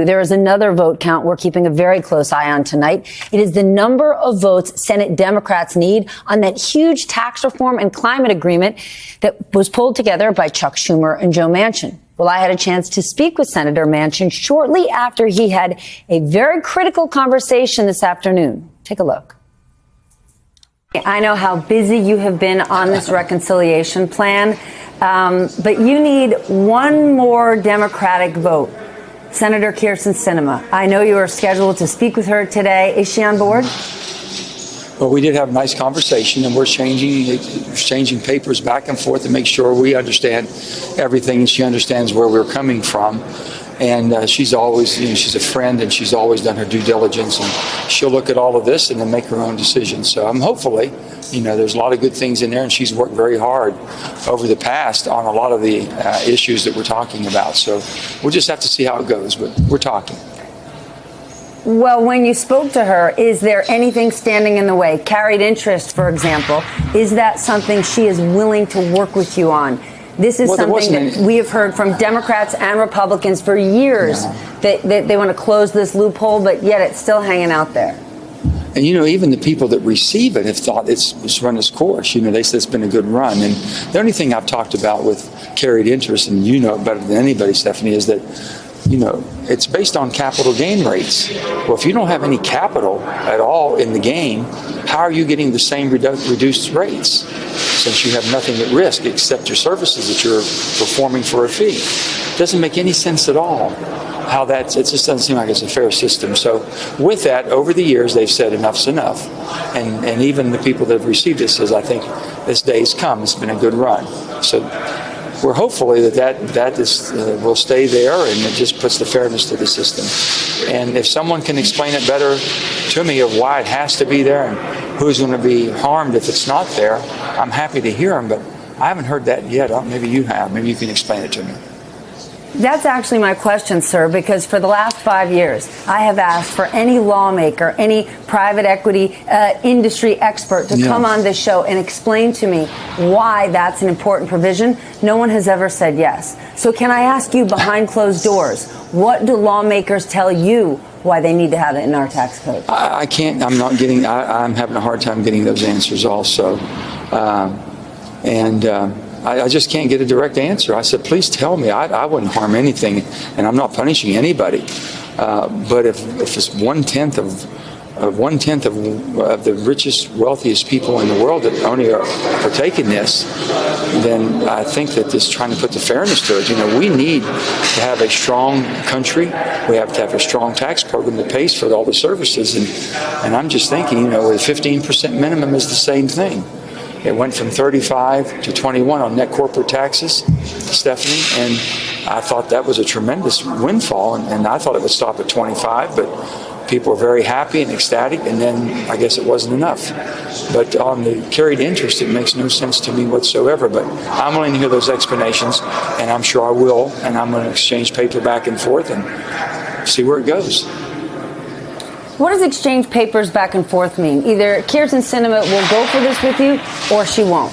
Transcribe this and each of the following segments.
There is another vote count we're keeping a very close eye on tonight. It is the number of votes Senate Democrats need on that huge tax reform and climate agreement that was pulled together by Chuck Schumer and Joe Manchin. Well, I had a chance to speak with Senator Manchin shortly after he had a very critical conversation this afternoon. Take a look. I know how busy you have been on this reconciliation plan, but you need one more Democratic vote. Senator Kyrsten Sinema, I know you are scheduled to speak with her today. Is she on board? Well, we did have a nice conversation, and we're exchanging papers back and forth to make sure we understand everything and she understands where we're coming from. And she's always, she's a friend, and she's always done her due diligence, and she'll look at all of this and then make her own decision. So I'm hopefully, there's a lot of good things in there, and she's worked very hard over the past on a lot of the issues that we're talking about. So we'll just have to see how it goes, but we're talking. Well, when you spoke to her, is there anything standing in the way? Carried interest, for example. Is that something she is willing to work with you on? This is something that we have heard from Democrats and Republicans for years, that they want to close this loophole, but yet it's still hanging out there. And, even the people that receive it have thought it's run its course. They say it's been a good run. And the only thing I've talked about with carried interest, and you know it better than anybody, Stephanie, is that it's based on capital gain rates. Well, if you don't have any capital at all in the game, how are you getting the same reduced rates, since you have nothing at risk except your services that you're performing for a fee? It doesn't make any sense at all how it just doesn't seem like it's a fair system. So with that, over the years, they've said enough's enough. And even the people that have received it says, I think this day's come. It's been a good run. So we're hopefully that will stay there, and it just puts the fairness to the system. And if someone can explain it better to me of why it has to be there and who's going to be harmed if it's not there, I'm happy to hear them, but I haven't heard that yet. Maybe you have. Maybe you can explain it to me. That's actually my question, sir, because for the last 5 years, I have asked for any lawmaker, any private equity industry expert to come on this show and explain to me why that's an important provision. No one has ever said yes. So can I ask you, behind closed doors, what do lawmakers tell you why they need to have it in our tax code? I can't. I'm having a hard time getting those answers also. I just can't get a direct answer. I said, please tell me. I wouldn't harm anything, and I'm not punishing anybody. But if it's one-tenth of the richest, wealthiest people in the world that only are partaking this, then I think that this trying to put the fairness to it. We need to have a strong country. We have to have a strong tax program that pays for all the services. And I'm just thinking, with a 15% minimum is the same thing. It went from 35 to 21 on net corporate taxes, Stephanie, and I thought that was a tremendous windfall, and I thought it would stop at 25, but people were very happy and ecstatic, and then I guess it wasn't enough. But on the carried interest, it makes no sense to me whatsoever, but I'm willing to hear those explanations, and I'm sure I will, and I'm going to exchange paper back and forth and see where it goes. What does exchange papers back and forth mean? Either Kyrsten Sinema will go for this with you, or she won't.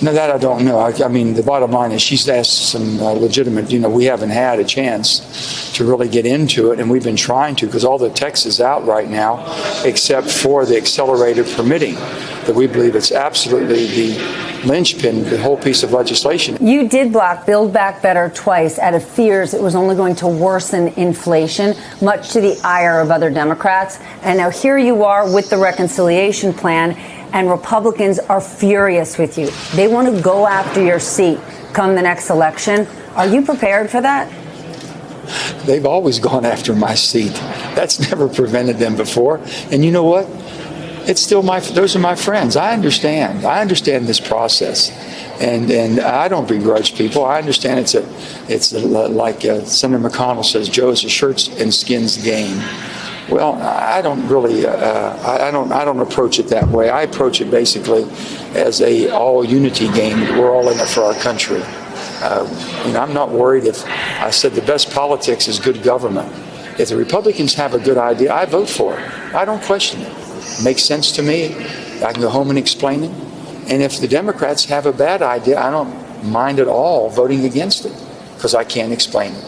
No, that I don't know. I mean, the bottom line is she's asked some legitimate, we haven't had a chance to really get into it, and we've been trying to, because all the text is out right now, except for the accelerated permitting, that we believe it's absolutely the linchpin, the whole piece of legislation. You did block Build Back Better twice out of fears it was only going to worsen inflation, much to the ire of other Democrats. And now here you are with the reconciliation plan, and Republicans are furious with you. They want to go after your seat come the next election. Are you prepared for that? They've always gone after my seat. That's never prevented them before. And you know what? It's still those are my friends. I understand this process, and I don't begrudge people. I understand it's like Senator McConnell says, Joe, it's a shirts and skins game. Well, I don't really, I don't approach it that way. I approach it basically as a all unity game. We're all in it for our country. I'm not worried if I said the best politics is good government. If the Republicans have a good idea, I vote for it. I don't question it. Makes sense to me. I can go home and explain it. And if the Democrats have a bad idea, I don't mind at all voting against it, because I can't explain it.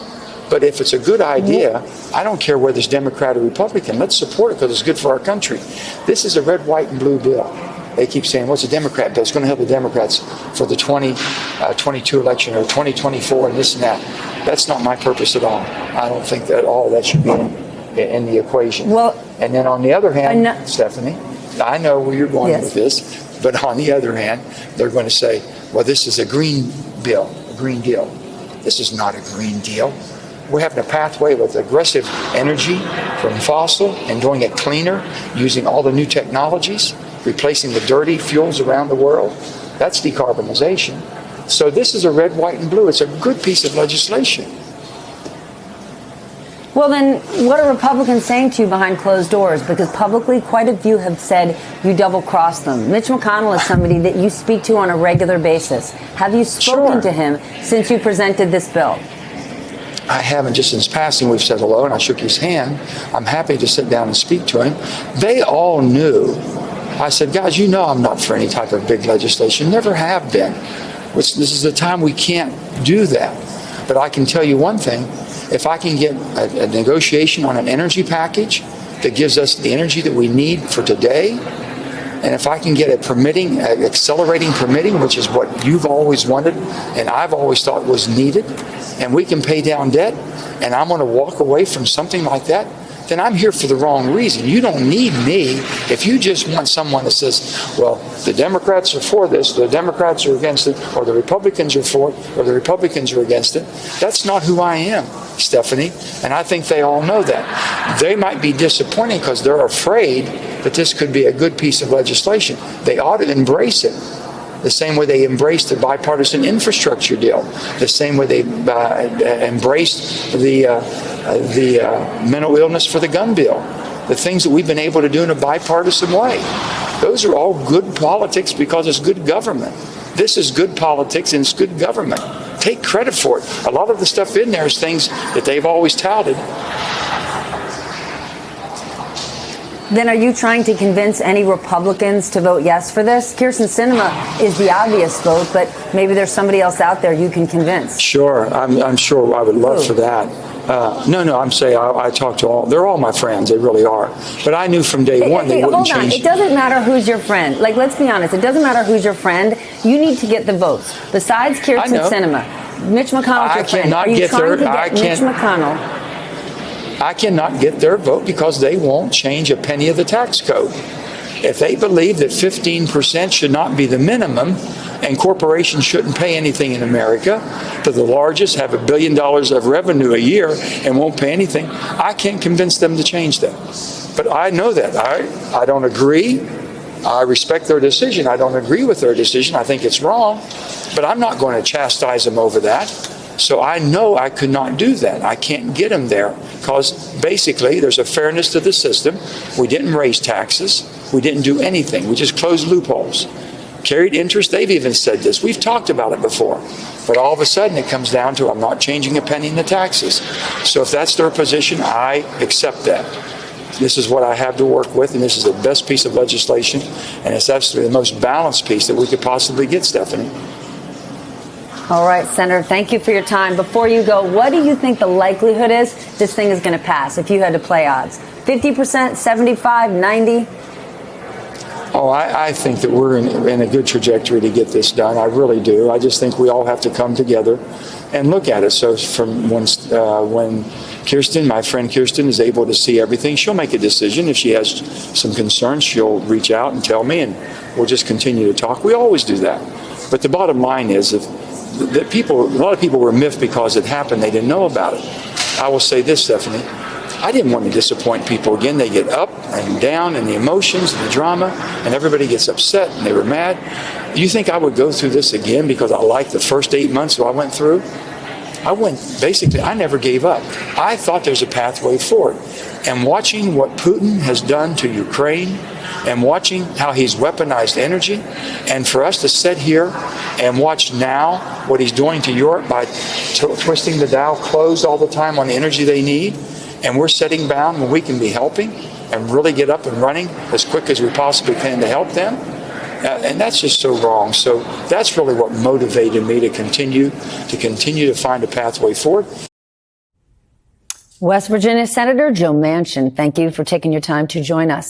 But if it's a good idea, I don't care whether it's Democrat or Republican. Let's support it because it's good for our country. This is a red, white, and blue bill. They keep saying, what's a Democrat bill? It's going to help the Democrats for the 2022 election or 2024 and this and that. That's not my purpose at all. I don't think that at all that should be in the equation. Well, and then on the other hand, Stephanie, I know where you're going with this, but on the other hand, they're going to say, well, this is a green bill, a green deal. This is not a green deal. We're having a pathway with aggressive energy from fossil and doing it cleaner, using all the new technologies, replacing the dirty fuels around the world. That's decarbonization. So this is a red, white, and blue. It's a good piece of legislation. Well, then, what are Republicans saying to you behind closed doors? Because publicly, quite a few have said you double-crossed them. Mitch McConnell is somebody that you speak to on a regular basis. Have you spoken to him since you presented this bill? I haven't. Just since passing, we've said hello, and I shook his hand. I'm happy to sit down and speak to him. They all knew. I said, guys, you know I'm not for any type of big legislation. Never have been. This is the time we can't do that. But I can tell you one thing. If I can get a negotiation on an energy package that gives us the energy that we need for today, and if I can get a permitting, accelerating permitting, which is what you've always wanted and I've always thought was needed, and we can pay down debt, and I'm going to walk away from something like that, then I'm here for the wrong reason. You don't need me if you just want someone that says, well, the Democrats are for this, the Democrats are against it, or the Republicans are for it, or the Republicans are against it. That's not who I am, Stephanie, and I think they all know that. They might be disappointed because they're afraid that this could be a good piece of legislation. They ought to embrace it. The same way they embraced the bipartisan infrastructure deal, the same way they embraced the mental illness for the gun bill, the things that we've been able to do in a bipartisan way. Those are all good politics because it's good government. This is good politics and it's good government. Take credit for it. A lot of the stuff in there is things that they've always touted. Then are you trying to convince any Republicans to vote yes for this? Kyrsten Sinema is the obvious vote, but maybe there's somebody else out there you can convince. Sure. I'm sure I would love for that. I'm saying I talk to all. They're all my friends. They really are. But I knew from day one they wouldn't change. It doesn't matter who's your friend. Like, let's be honest. It doesn't matter who's your friend. You need to get the votes. Besides Kyrsten Sinema, Mitch McConnell's your friend. Are you trying to get Mitch McConnell? I cannot get their vote because they won't change a penny of the tax code. If they believe that 15% should not be the minimum and corporations shouldn't pay anything in America, that the largest have $1 billion of revenue a year and won't pay anything, I can't convince them to change that. But I know that. I don't agree. I respect their decision. I don't agree with their decision. I think it's wrong. But I'm not going to chastise them over that. So I know I could not do that. I can't get them there because basically there's a fairness to the system. We didn't raise taxes. We didn't do anything. We just closed loopholes. Carried interest, they've even said this. We've talked about it before. But all of a sudden it comes down to I'm not changing a penny in the taxes. So if that's their position, I accept that. This is what I have to work with, and this is the best piece of legislation, and it's absolutely the most balanced piece that we could possibly get, Stephanie. All right, Senator, thank you for your time. Before you go, what do you think the likelihood is this thing is going to pass if you had to play odds? 50%, 75, 90? Oh, I think that we're in a good trajectory to get this done. I really do. I just think we all have to come together and look at it. So from when Kyrsten, my friend Kyrsten, is able to see everything, she'll make a decision. If she has some concerns, she'll reach out and tell me, and we'll just continue to talk. We always do that. But the bottom line is that a lot of people were miffed because it happened. They didn't know about it. I will say this, Stephanie. I didn't want to disappoint people again. They get up and down and the emotions and the drama and everybody gets upset and they were mad. You think I would go through this again because I liked the first 8 months that I went through? I never gave up. I thought there's a pathway forward. And watching what Putin has done to Ukraine and watching how he's weaponized energy, and for us to sit here and watch now what he's doing to Europe by twisting the dial closed all the time on the energy they need, and we're sitting bound when we can be helping and really get up and running as quick as we possibly can to help them. And that's just so wrong. So that's really what motivated me to continue to find a pathway forward. West Virginia Senator Joe Manchin, thank you for taking your time to join us.